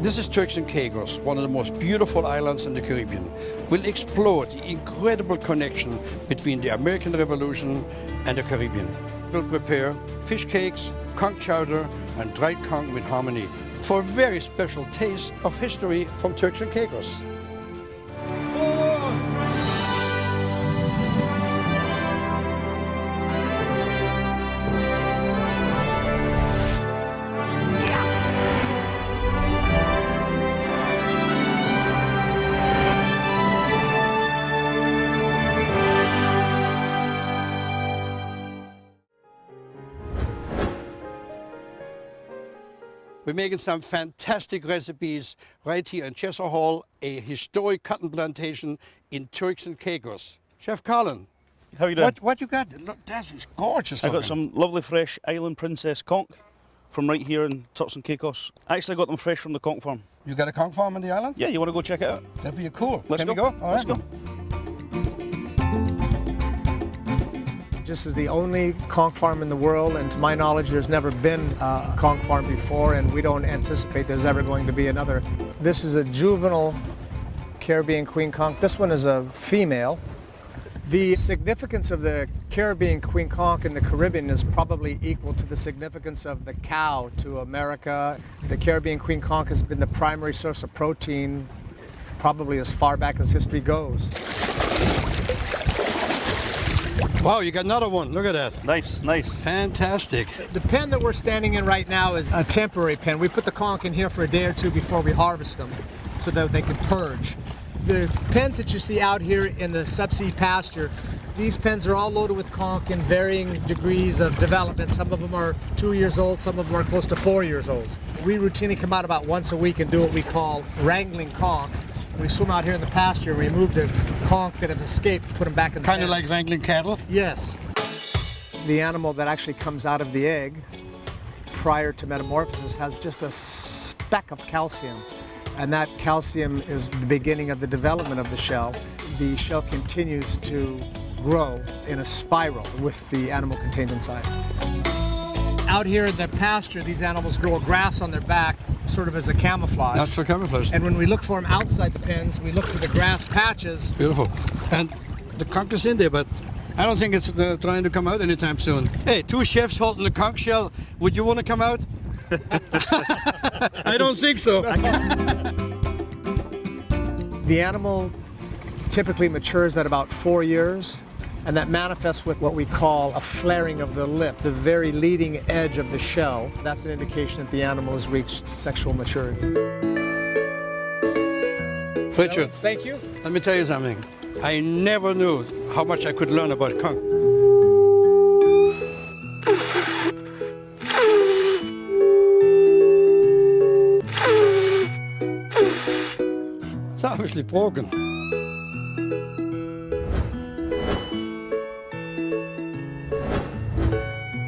This is Turks and Caicos, one of the most beautiful islands in the Caribbean. We'll explore the incredible connection between the American Revolution and the Caribbean. We'll prepare fish cakes, conch chowder, and dried conch with harmony for a very special taste of history from Turks and Caicos. We're making some fantastic recipes right here in Cheshire Hall, a historic cotton plantation in Turks and Caicos. Chef Colin, how are you doing? What you got? Look, that is gorgeous. I got some lovely fresh island princess conch from right here in Turks and Caicos. I actually got them fresh from the Conch Farm. You got a conch farm on the island? Yeah, you want to go check it out? That'd be cool. Let's Can we go? All Let's right. go. This is the only conch farm in the world, and to my knowledge there's never been a conch farm before, and we don't anticipate there's ever going to be another. This is a juvenile Caribbean queen conch. This one is a female. The significance of the Caribbean queen conch in the Caribbean is probably equal to the significance of the cow to America. The Caribbean queen conch has been the primary source of protein probably as far back as history goes. Wow, you got another one. Look at that. Nice, nice. Fantastic. The pen that we're standing in right now is a temporary pen. We put the conch in here for a day or two before we harvest them so that they can purge. The pens that you see out here in the subsea pasture, these pens are all loaded with conch in varying degrees of development. Some of them are 2 years old, some of them are close to 4 years old. We routinely come out about once a week and do what we call wrangling conch. We swim out here in the pasture and remove the conch that have escaped, put them back in the Kind of pens. like wrangling cattle? Yes. The animal that actually comes out of the egg prior to metamorphosis has just a speck of calcium, and that calcium is the beginning of the development of the shell. The shell continues to grow in a spiral with the animal contained inside. Out here in the pasture, these animals grow grass on their back sort of as a camouflage. Natural camouflage. And when we look for them outside the pens, we look for the grass patches. Beautiful. And the conch is in there, but I don't think it's trying to come out anytime soon. Hey, two chefs holding the conch shell. Would you want to come out? I don't think so. The animal typically matures at about 4 years, and that manifests with what we call a flaring of the lip, the very leading edge of the shell. That's an indication that the animal has reached sexual maturity. Richard, Thank you. let me tell you something. I never knew how much I could learn about conch. It's obviously broken.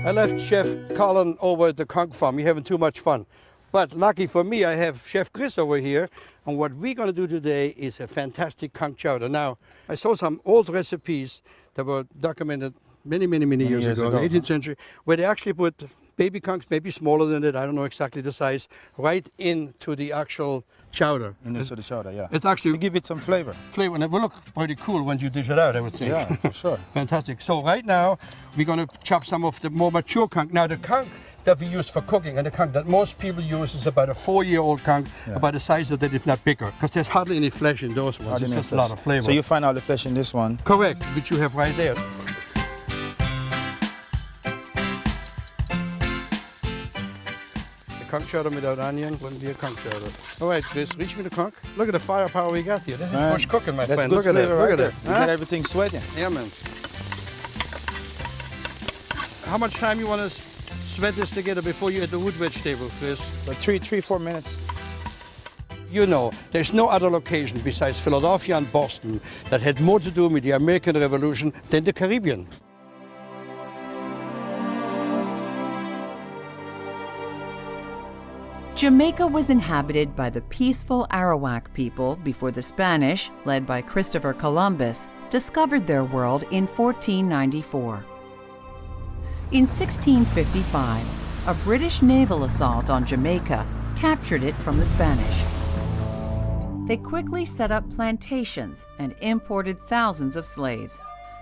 I left Chef Colin over at the Conch Farm. We're having too much fun. But lucky for me, I have Chef Chris over here. And what we're going to do today is a fantastic conch chowder. Now, I saw some old recipes that were documented many years ago, in the 18th century, where they actually put baby conch, maybe smaller than that, I don't know exactly the size, right into the actual chowder. Into the chowder, yeah. It's actually to give it some flavor. Flavor, and it will look pretty cool when you dish it out, I would say. Yeah, for sure. Fantastic. So right now, we're going to chop some of the more mature conch. Now, the conch that we use for cooking and the conch that most people use is about a 4-year-old conch, about the size of that, if not bigger, because there's hardly any flesh in those ones. It's just a lot of flavor. So you find all the flesh in this one? Correct, which you have right there. Conch chowder without onion wouldn't be a conch chowder. All right, Chris, reach me the conch. Look at the firepower we got here. This is bush cooking, my friend. Good Look at that. flavor Look at right there. that. You Huh? get everything sweating. Yeah, man. How much time you want to sweat this together before you add the wood vegetable, Chris? So 3-4 minutes. You know, there's no other location besides Philadelphia and Boston that had more to do with the American Revolution than the Caribbean. Jamaica was inhabited by the peaceful Arawak people before the Spanish, led by Christopher Columbus, discovered their world in 1494. In 1655, a British naval assault on Jamaica captured it from the Spanish. They quickly set up plantations and imported thousands of slaves.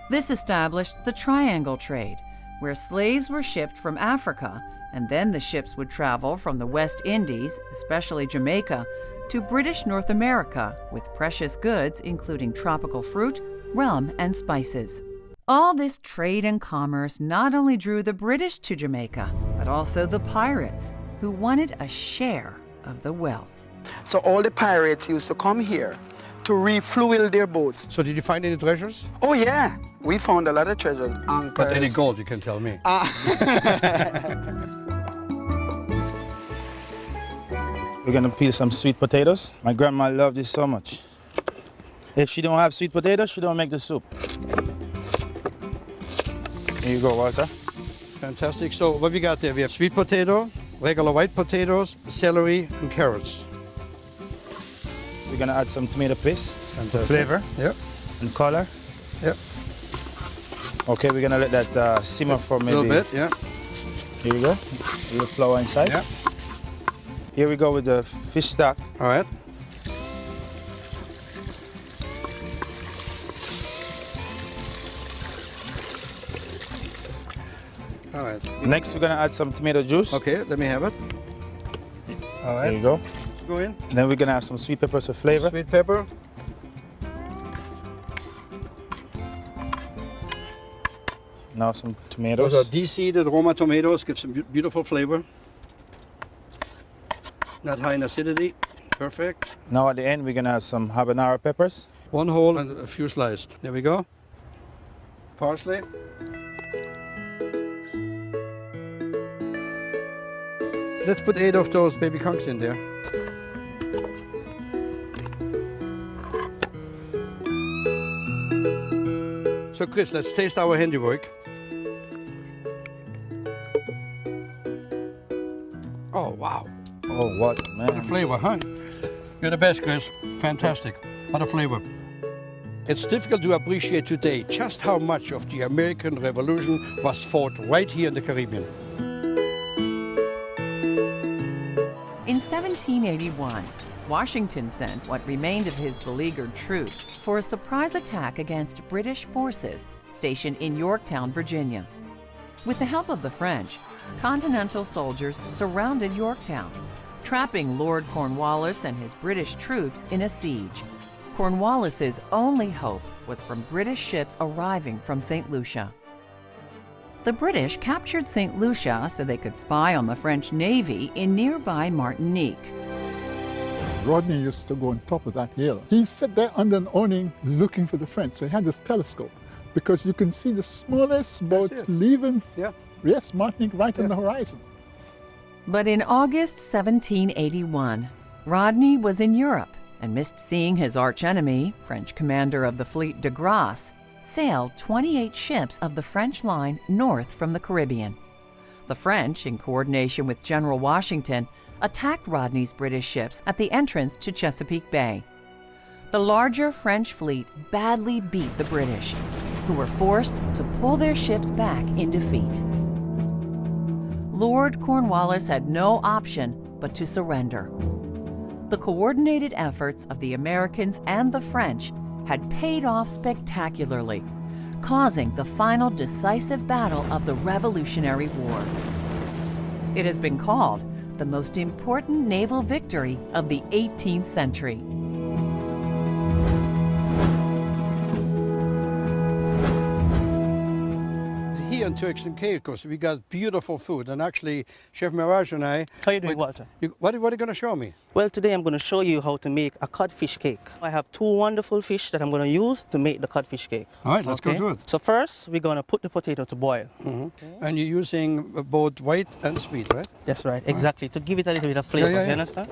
This established the triangle trade, where slaves were shipped from Africa, and then the ships would travel from the West Indies, especially Jamaica, to British North America with precious goods including tropical fruit, rum, and spices. All this trade and commerce not only drew the British to Jamaica, but also the pirates, who wanted a share of the wealth. So all the pirates used to come here to refuel their boats. So did you find any treasures? Oh yeah, we found a lot of treasures. But any gold, you can tell me. We're gonna peel some sweet potatoes. My grandma loved this so much. If she don't have sweet potatoes, she don't make the soup. Here you go, Walter. Fantastic. So what we got there? We have sweet potato, regular white potatoes, celery, and carrots. We're gonna add some tomato paste for Fantastic. flavor Yep. and color. Yep. Okay, we're gonna let that simmer for A maybe little bit, yeah. Here you go. A little flour inside. Yeah. Here we go with the fish stock. All right. All right. Next, we're gonna add some tomato juice. Okay, let me have it. All There right. you go. Go in. Then we're gonna have some sweet peppers for flavor. Sweet pepper. Now some tomatoes. Those are de-seeded Roma tomatoes. Give some beautiful flavor. Not high in acidity. Perfect. Now at the end, we're gonna add some habanero peppers. One whole and a few sliced. There we go. Parsley. Let's put 8 of those baby conchs in there. So Chris, let's taste our handiwork. Oh wow, Oh, what, what a man. flavor, huh? You're the best, Chris. Fantastic. What a flavor. It's difficult to appreciate today just how much of the American Revolution was fought right here in the Caribbean. In 1781, Washington sent what remained of his beleaguered troops for a surprise attack against British forces stationed in Yorktown, Virginia. With the help of the French, Continental soldiers surrounded Yorktown, trapping Lord Cornwallis and his British troops in a siege. Cornwallis's only hope was from British ships arriving from St. Lucia. The British captured St. Lucia so they could spy on the French Navy in nearby Martinique. Rodney used to go on top of that hill. He sat there under an awning looking for the French. So he had this telescope because you can see the smallest boat it. leaving, Yeah. yes, Martinique right on the horizon. But in August 1781, Rodney was in Europe and missed seeing his archenemy, French commander of the fleet de Grasse, sail 28 ships of the French line north from the Caribbean. The French, in coordination with General Washington, attacked Rodney's British ships at the entrance to Chesapeake Bay. The larger French fleet badly beat the British, who were forced to pull their ships back in defeat. Lord Cornwallis had no option but to surrender. The coordinated efforts of the Americans and the French had paid off spectacularly, causing the final decisive battle of the Revolutionary War. It has been called the most important naval victory of the 18th century. Here in Turks and Caicos, we got beautiful food, and actually, Chef Mirage and I. How you doing, Walter? What are you going to show me? Well, today I'm going to show you how to make a codfish cake. I have two wonderful fish that I'm going to use to make the codfish cake. All right, let's go do it. So first, we're going to put the potato to boil. And you're using both white and sweet, right? That's right, exactly, to give it a little bit of flavor. Yeah. You understand?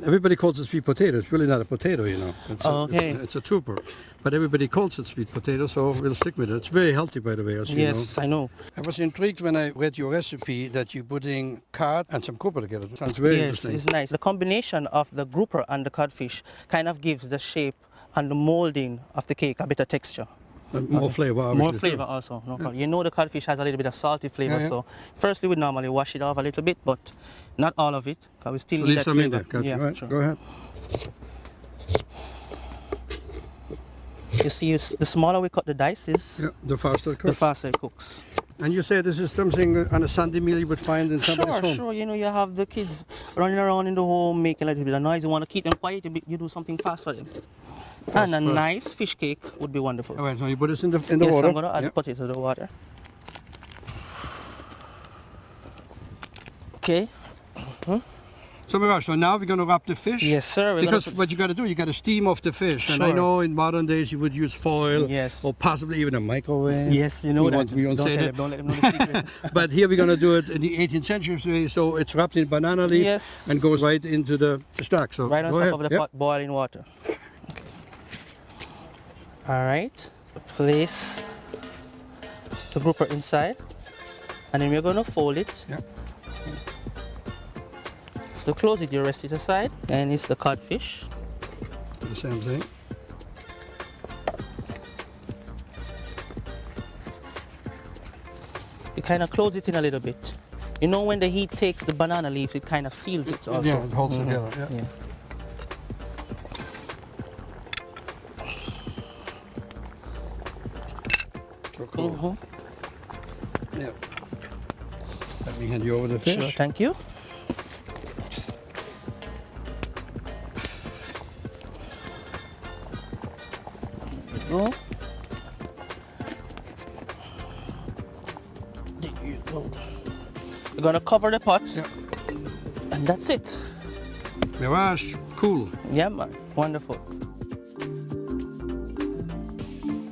Everybody calls it sweet potato. It's really not a potato, you know. It's a tuber. But everybody calls it sweet potato, so we'll stick with it. It's very healthy, by the way, as you know. Yes, I know. I was intrigued when I read your recipe that you're putting cod and some grouper together. Sounds very Yes, interesting. it's nice. The combination of the grouper and the codfish kind of gives the shape and the molding of the cake a better texture. More flavor, obviously. More flavor also, no problem. You know the codfish has a little bit of salty flavor, so firstly we normally wash it off a little bit, but not all of it, because we still need that some in flavor. there. Yeah, Right. sure. Go ahead. You see, the smaller we cut the dice is, The faster it the cooks. faster it cooks. And you say this is something on a Sunday meal you would find in somebody's home? Sure. You know, you have the kids running around in the home making a little bit of noise. You want to keep them quiet, you do something fast for them. And a nice fish cake would be wonderful. All right, so you put this in the Yes, water? I'm going to add the potato to the water. Okay. So Mirage, so now we're going to wrap the fish? Yes, sir. Because what you got to do, you got to steam off the fish. And I Sure. know in modern days you would use foil Yes. or possibly even a microwave. Yes, you know we that. We won't Don't say tell that. them, don't let them know the secret. But here we're going to do it in the 18th century, so it's wrapped in banana leaf Yes. and goes right into the stock. So Right on go top ahead. of the Yep. pot, boiling water. All right. Place the grouper inside, and then we're going to fold it. Yep. So close it, you rest it aside, and it's the codfish. The same thing. You kind of close it in a little bit. You know, when the heat takes the banana leaf, it kind of seals it also. Yeah, it holds it together. Yeah. Yeah. So cool. Yeah. Let me hand you over the fish. Sure, thank you. There you go. You're gonna cover the pot, and that's it. Mirage, cool. Yeah, man, wonderful.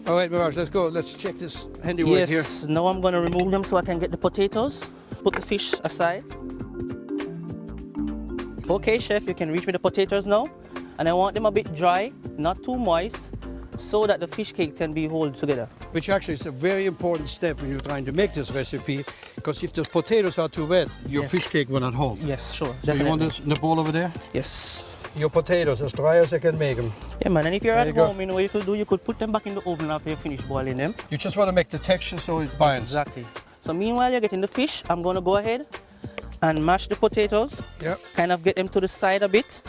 All right, Mirage, let's go. Let's check this handiwork here. Yes, now I'm gonna remove them so I can get the potatoes. Put the fish aside. Okay, chef, you can reach me the potatoes now. And I want them a bit dry, not too moist, so that the fish cake can be held together. Which actually is a very important step when you're trying to make this recipe, because if the potatoes are too wet, your Yes. fish cake will not hold. Yes, sure. So you want definitely. this in the bowl over there? Yes. Your potatoes as dry as I can make them. Yeah, man, and if you're There at you go. home, you know what you could do? You could put them back in the oven after you finish boiling them. You just want to make the texture so it binds. Exactly. So meanwhile you're getting the fish, I'm gonna go ahead and mash the potatoes. Yep. Kind of get them to the side a bit.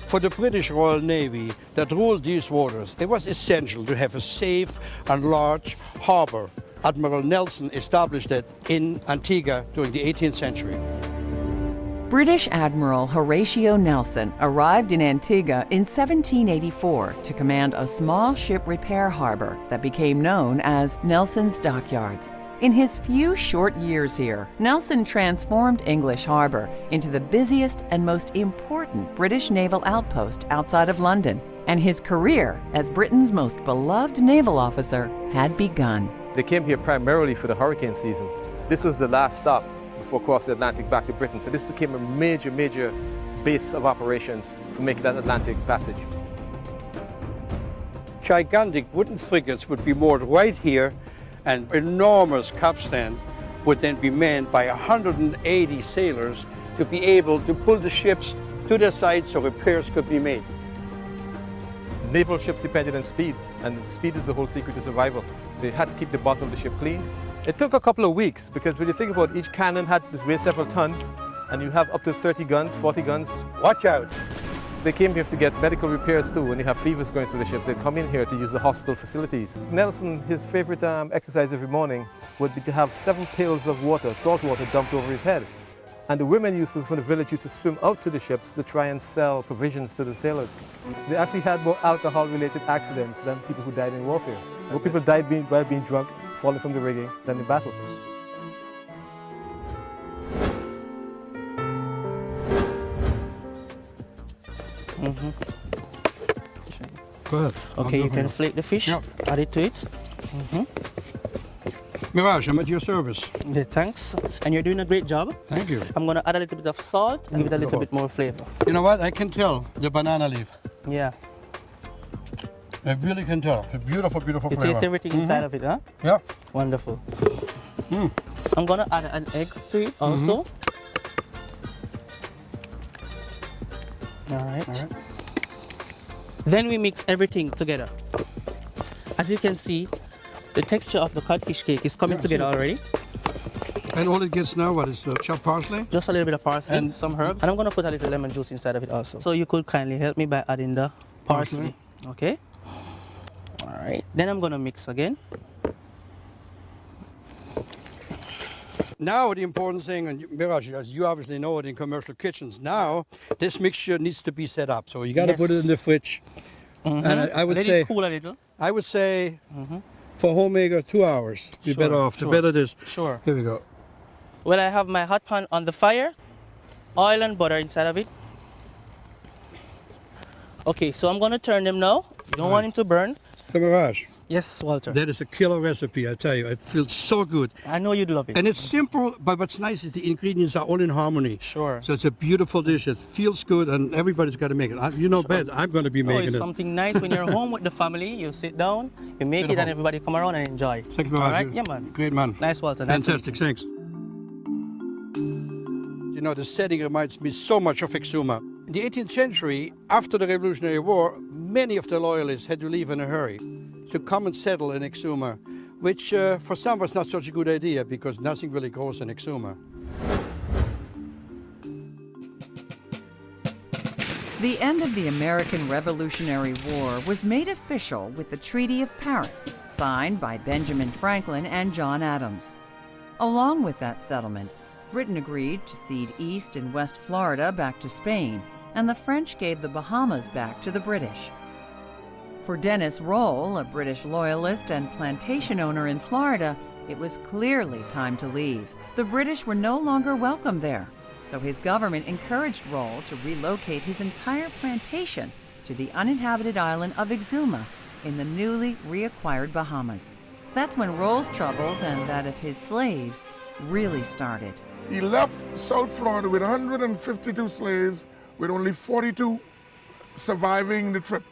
For the British Royal Navy that ruled these waters, it was essential to have a safe and large harbor. Admiral Nelson established it in Antigua during the 18th century. British Admiral Horatio Nelson arrived in Antigua in 1784 to command a small ship repair harbor that became known as Nelson's Dockyards. In his few short years here, Nelson transformed English Harbor into the busiest and most important British naval outpost outside of London, and his career as Britain's most beloved naval officer had begun. They came here primarily for the hurricane season. This was the last stop before crossing the Atlantic back to Britain, so this became a major base of operations for making that Atlantic passage. Gigantic wooden frigates would be moored right here, and enormous capstan would then be manned by 180 sailors to be able to pull the ships to their side so repairs could be made. Naval ships depended on speed, and speed is the whole secret to survival. So you had to keep the bottom of the ship clean. It took a couple of weeks, because when you think about it, each cannon had to weigh several tons, and you have up to 30 guns, 40 guns. Watch out! They came here to get medical repairs too. When you have fevers going through the ships, they'd come in here to use the hospital facilities. Nelson, his favorite exercise every morning would be to have 7 pails of water, salt water, dumped over his head. And the women from the village used to swim out to the ships to try and sell provisions to the sailors. They actually had more alcohol-related accidents than people who died in warfare. More people died while being drunk, falling from the rigging, than in battle. Go ahead. Okay, you can flake the fish, Yep. add it to it. Mirage, I'm at your service. Yeah, thanks. And you're doing a great job. Thank you. I'm gonna add a little bit of salt and give it a little bit more flavor. You know what? I can tell the banana leaf. Yeah. I really can tell. It's a beautiful, beautiful You flavor. taste everything inside of it, huh? Yeah. Wonderful. I'm gonna add an egg to it also. All right. All right. Then we mix everything together. As you can see, the texture of the catfish cake is coming together already. And all it gets now, what is the chopped parsley? Just a little bit of parsley And- some herbs. And I'm going to put a little lemon juice inside of it also. So you could kindly help me by adding the parsley. Okay? All right. Then I'm going to mix again. Now the important thing, and Miraj, as you obviously know it in commercial kitchens, now this mixture needs to be set up. So you got to put it in the fridge. And I would Let say, it cool a little. I would say for homemaker 2 hours. You're better off. The better it is. Sure. Here we go. Well, I have my hot pan on the fire, oil and butter inside of it. Okay, so I'm going to turn them now. You don't want him to burn. So Miraj, Yes, Walter. that is a killer recipe, I tell you. It feels so good. I know you'd love it. And it's simple, but what's nice is the ingredients are all in harmony. Sure. So it's a beautiful dish. It feels good, and everybody's got to make it. You know, Ben, I'm going to be Oh, making it's it. something nice when you're home with the family. You sit down, you make it, and everybody come around and enjoy. Thank you very All much. right? Yeah, man. Great man. Nice, Walter. Nice to meet Fantastic, thanks. You know, the setting reminds me so much of Exuma. In the 18th century, after the Revolutionary War, many of the loyalists had to leave in a hurry to come and settle in Exuma, which for some was not such a good idea because nothing really grows in Exuma. The end of the American Revolutionary War was made official with the Treaty of Paris, signed by Benjamin Franklin and John Adams. Along with that settlement, Britain agreed to cede East and West Florida back to Spain, and the French gave the Bahamas back to the British. For Dennis Roll, a British loyalist and plantation owner in Florida, it was clearly time to leave. The British were no longer welcome there, so his government encouraged Roll to relocate his entire plantation to the uninhabited island of Exuma in the newly reacquired Bahamas. That's when Roll's troubles and that of his slaves really started. He left South Florida with 152 slaves, with only 42 surviving the trip.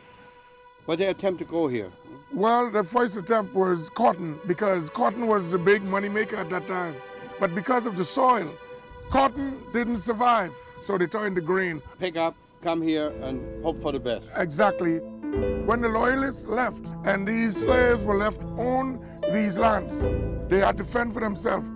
But they attempt to go here. Well, the first attempt was cotton, because cotton was the big money maker at that time. But because of the soil, cotton didn't survive, so they turned to grain. Pick up, come here, and hope for the best. Exactly. When the loyalists left, and these slaves were left on these lands, they had to fend for themselves.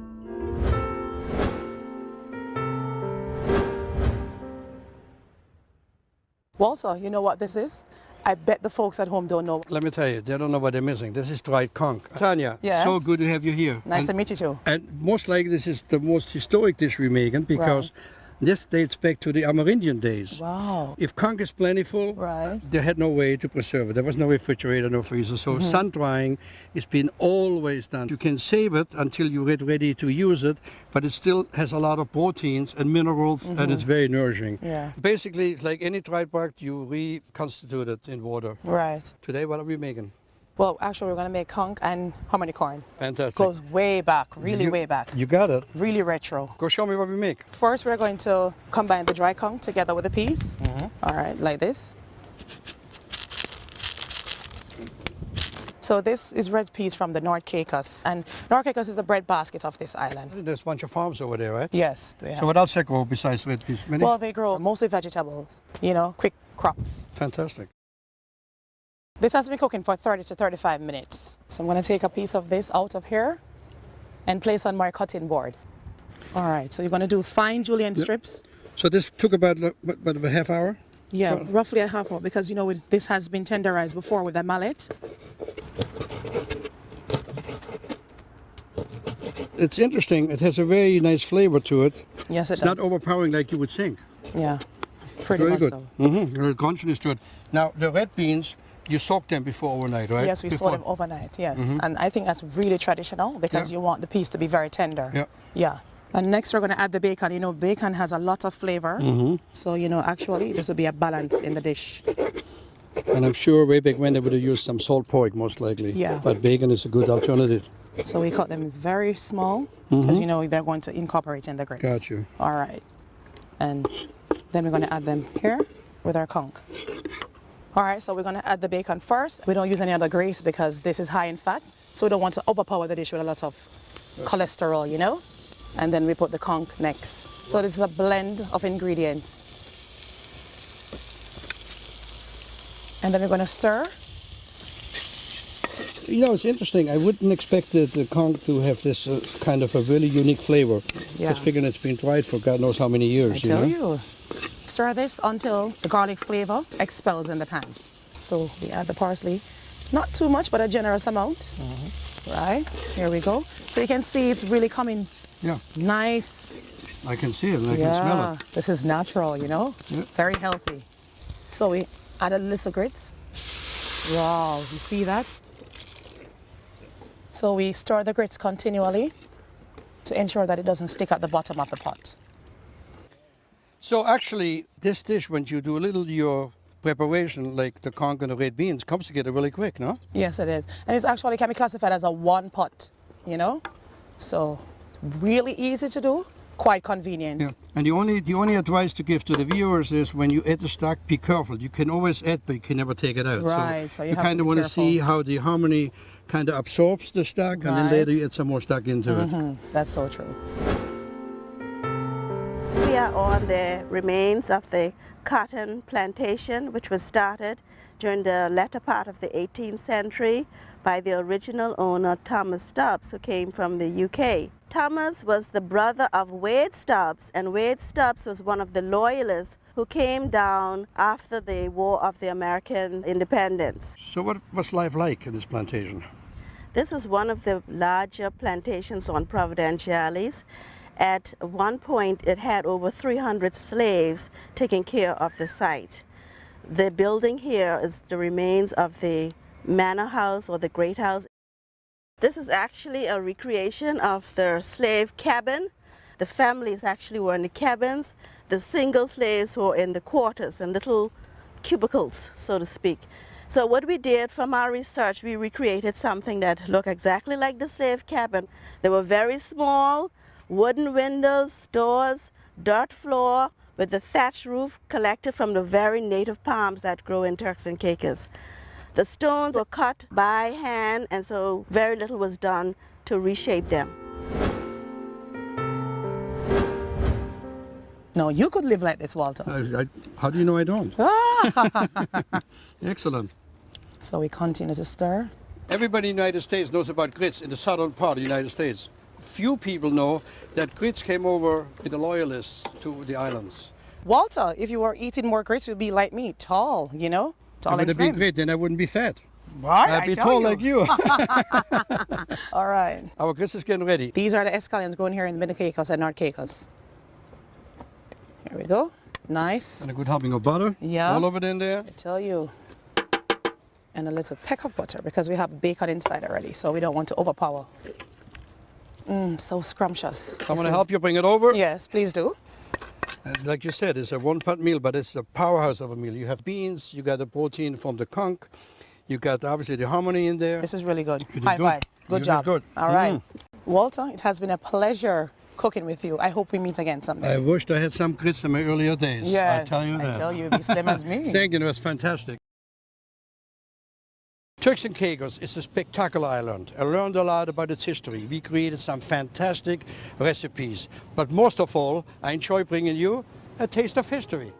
Walter, you know what this is? I bet the folks at home don't know. Let me tell you, they don't know what they're missing. This is dried conch. Tanya, Yes? so good to have you here. Nice to meet you too. And most likely this is the most historic dish we're making because this dates back to the Amerindian days. Wow. If conch is plentiful, they had no way to preserve it. There was no refrigerator, no freezer. So sun drying is been always done. You can save it until you get ready to use it, but it still has a lot of proteins and minerals and it's very nourishing. Yeah. Basically, it's like any dried product, you reconstitute it in water. Right. Today, what are we making? Well, actually, we're going to make conch and hominy corn. Fantastic. Goes way back, really way back. You got it. Really retro. Go show me what we make. First, we're going to combine the dry conch together with the peas. All right, like this. So this is red peas from the North Caicos. And North Caicos is the bread basket of this island. There's a bunch of farms over there, right? Yes. They have. So what else they grow besides red peas? Many? Well, they grow mostly vegetables, you know, quick crops. Fantastic. This has to be cooking for 30 to 35 minutes. So I'm going to take a piece of this out of here and place on my cutting board. All right, so you're going to do fine julienne strips. So this took about a half hour? Yeah, roughly a half hour because, you know, this has been tenderized before with a mallet. It's interesting. It has a very nice flavor to it. Yes, it it's does. not overpowering like you would think. Yeah, pretty very much good. so. Very conscious to it. Now, the red beans, you soak them before overnight, right? Yes, we soak them overnight, yes. And I think that's really traditional because you want the piece to be very tender. Yeah. Yeah. And next we're going to add the bacon. You know, bacon has a lot of flavor. So, you know, actually this will be a balance in the dish. And I'm sure way back when they would have used some salt pork, most likely. Yeah. But bacon is a good alternative. So we cut them very small because, you know, they're going to incorporate in the grits. Got you. All right. And then we're going to add them here with our conch. All right, so we're going to add the bacon first. We don't use any other grease because this is high in fat. So we don't want to overpower the dish with a lot of cholesterol, you know? And then we put the conch next. So this is a blend of ingredients. And then we're going to stir. You know, it's interesting. I wouldn't expect the conch to have this kind of a really unique flavor. Yeah. Just figuring it's been dried for God knows how many years. I tell you. Stir this until the garlic flavor expels in the pan. So we add the parsley. Not too much, but a generous amount. Right, here we go. So you can see it's really coming nice. I can see it and I can smell it. This is natural, you know? Very healthy. So we add a little grits. Wow, you see that? So we stir the grits continually to ensure that it doesn't stick at the bottom of the pot. So actually, this dish, when you do a little your preparation, like the conch and the red beans, comes together really quick, no? Yes, it is. And it's actually can be classified as a one pot, you know? So really easy to do, quite convenient. Yeah. And the only advice to give to the viewers is when you add the stock, be careful. You can always add, but you can never take it out. Right, so you have kind to of be want to careful. see how the harmony kind of absorbs the stock, and then later you add some more stock into it. That's so true. We are on the remains of the cotton plantation, which was started during the latter part of the 18th century by the original owner, Thomas Stubbs, who came from the UK. Thomas was the brother of Wade Stubbs, and Wade Stubbs was one of the loyalists who came down after the War of the American Independence. So what was life like in this plantation? This is one of the larger plantations on Providenciales. At one point, it had over 300 slaves taking care of the site. The building here is the remains of the manor house or the great house. This is actually a recreation of the slave cabin. The families actually were in the cabins. The single slaves were in the quarters and little cubicles, so to speak. So what we did from our research, we recreated something that looked exactly like the slave cabin. They were very small, wooden windows, doors, dirt floor with the thatch roof collected from the very native palms that grow in Turks and Caicos. The stones were cut by hand, and so very little was done to reshape them. No, you could live like this, Walter. How do you know I don't? Excellent. So we continue to stir. Everybody in the United States knows about grits in the southern part of the United States. Few people know that grits came over with the loyalists to the islands. Walter, if you were eating more grits, you'd be like me, tall, you know? Tall and If I'd be thin. great, then I wouldn't be fat. Right, I'd I be tell tall you. like you. All right. Our grits is getting ready. These are the escallions grown here in the Middle Caicos and North Caicos. Here we go. Nice. And a good helping of butter. Yeah. All of it in there. I tell you. And a little peck of butter because we have bacon inside already, so we don't want to overpower. So scrumptious. I'm going to help you bring it over. Yes, please do. Like you said, it's a one-pot meal, but it's a powerhouse of a meal. You have beans, you got the protein from the conch, you got obviously the harmony in there. This is really good. You did High good. five. You Good did job. good. All right. Walter, it has been a pleasure cooking with you. I hope we meet again someday. I wished I had some grits in my earlier days. Yes, I tell you that. I tell you, you'd be slim as me. Thank you, it was fantastic. Turks and Caicos is a spectacular island. I learned a lot about its history. We created some fantastic recipes. But most of all, I enjoy bringing you a taste of history.